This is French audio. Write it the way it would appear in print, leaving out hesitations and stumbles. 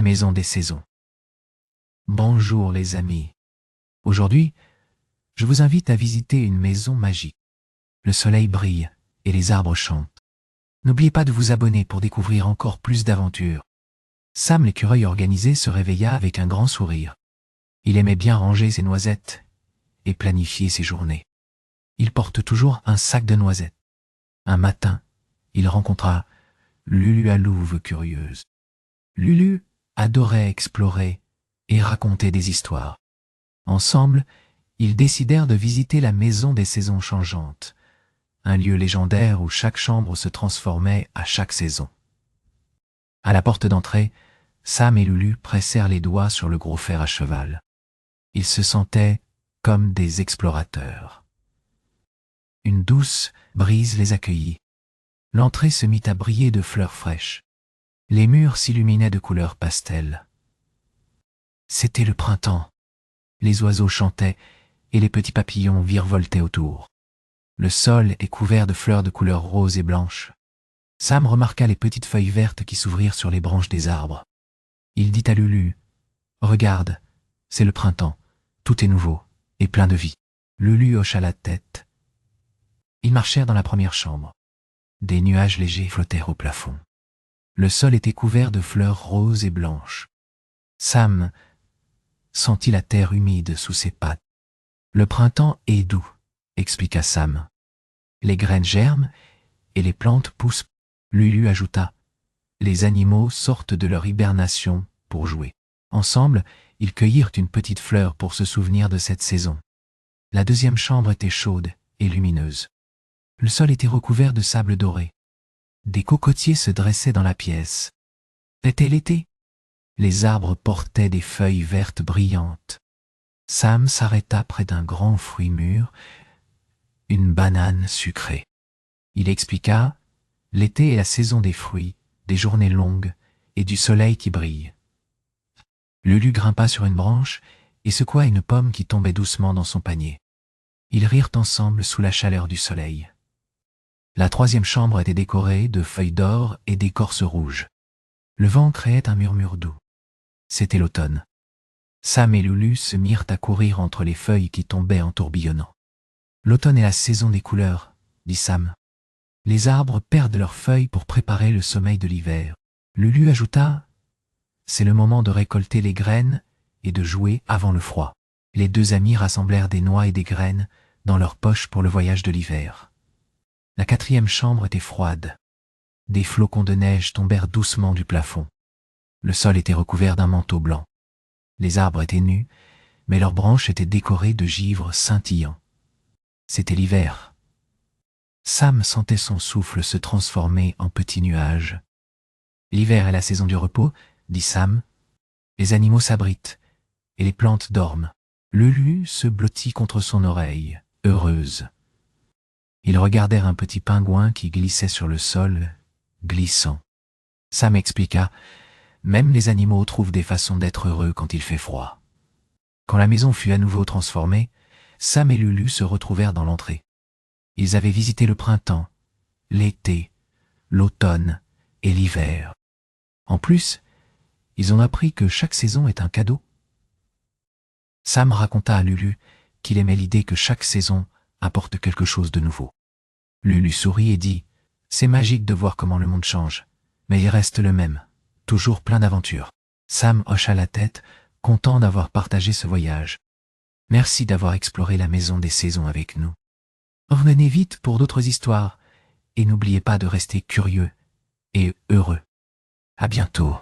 La maison des saisons. Bonjour les amis. Aujourd'hui, je vous invite à visiter une maison magique. Le soleil brille et les arbres chantent. N'oubliez pas de vous abonner pour découvrir encore plus d'aventures. Sam l'écureuil organisé se réveilla avec un grand sourire. Il aimait bien ranger ses noisettes et planifier ses journées. Il porte toujours un sac de noisettes. Un matin, il rencontra Lulu à louve curieuse. Lulu adorait explorer et raconter des histoires. Ensemble, ils décidèrent de visiter la maison des saisons changeantes, un lieu légendaire où chaque chambre se transformait à chaque saison. À la porte d'entrée, Sam et Lulu pressèrent les doigts sur le gros fer à cheval. Ils se sentaient comme des explorateurs. Une douce brise les accueillit. L'entrée se mit à briller de fleurs fraîches. Les murs s'illuminaient de couleurs pastel. C'était le printemps. Les oiseaux chantaient et les petits papillons virevoltaient autour. Le sol est couvert de fleurs de couleur rose et blanche. Sam remarqua les petites feuilles vertes qui s'ouvrirent sur les branches des arbres. Il dit à Lulu, « Regarde, c'est le printemps, tout est nouveau et plein de vie. » Lulu hocha la tête. Ils marchèrent dans la première chambre. Des nuages légers flottèrent au plafond. Le sol était couvert de fleurs roses et blanches. Sam sentit la terre humide sous ses pattes. « Le printemps est doux, » expliqua Sam. « Les graines germent et les plantes poussent. » Lulu ajouta, « Les animaux sortent de leur hibernation pour jouer. » Ensemble, ils cueillirent une petite fleur pour se souvenir de cette saison. La deuxième chambre était chaude et lumineuse. Le sol était recouvert de sable doré. Des cocotiers se dressaient dans la pièce. C'était l'été. Les arbres portaient des feuilles vertes brillantes. Sam s'arrêta près d'un grand fruit mûr, une banane sucrée. Il expliqua, « L'été est la saison des fruits, des journées longues et du soleil qui brille. » Lulu grimpa sur une branche et secoua une pomme qui tombait doucement dans son panier. Ils rirent ensemble sous la chaleur du soleil. La troisième chambre était décorée de feuilles d'or et d'écorce rouge. Le vent créait un murmure doux. C'était l'automne. Sam et Lulu se mirent à courir entre les feuilles qui tombaient en tourbillonnant. « L'automne est la saison des couleurs, » dit Sam. « Les arbres perdent leurs feuilles pour préparer le sommeil de l'hiver. » Lulu ajouta, « C'est le moment de récolter les graines et de jouer avant le froid. » Les deux amis rassemblèrent des noix et des graines dans leurs poches pour le voyage de l'hiver. La quatrième chambre était froide. Des flocons de neige tombèrent doucement du plafond. Le sol était recouvert d'un manteau blanc. Les arbres étaient nus, mais leurs branches étaient décorées de givre scintillant. C'était l'hiver. Sam sentait son souffle se transformer en petits nuages. « L'hiver est la saison du repos, » dit Sam. « Les animaux s'abritent et les plantes dorment. » Lulu se blottit contre son oreille, heureuse. Ils regardèrent un petit pingouin qui glissait sur le sol, glissant. Sam expliqua, « Même les animaux trouvent des façons d'être heureux quand il fait froid. » Quand la maison fut à nouveau transformée, Sam et Lulu se retrouvèrent dans l'entrée. Ils avaient visité le printemps, l'été, l'automne et l'hiver. En plus, ils ont appris que chaque saison est un cadeau. Sam raconta à Lulu qu'il aimait l'idée que chaque saison apporte quelque chose de nouveau. Lulu sourit et dit, « C'est magique de voir comment le monde change, mais il reste le même, toujours plein d'aventures. » Sam hocha la tête, content d'avoir partagé ce voyage. « Merci d'avoir exploré la maison des saisons avec nous. Revenez vite pour d'autres histoires, et n'oubliez pas de rester curieux et heureux. À bientôt.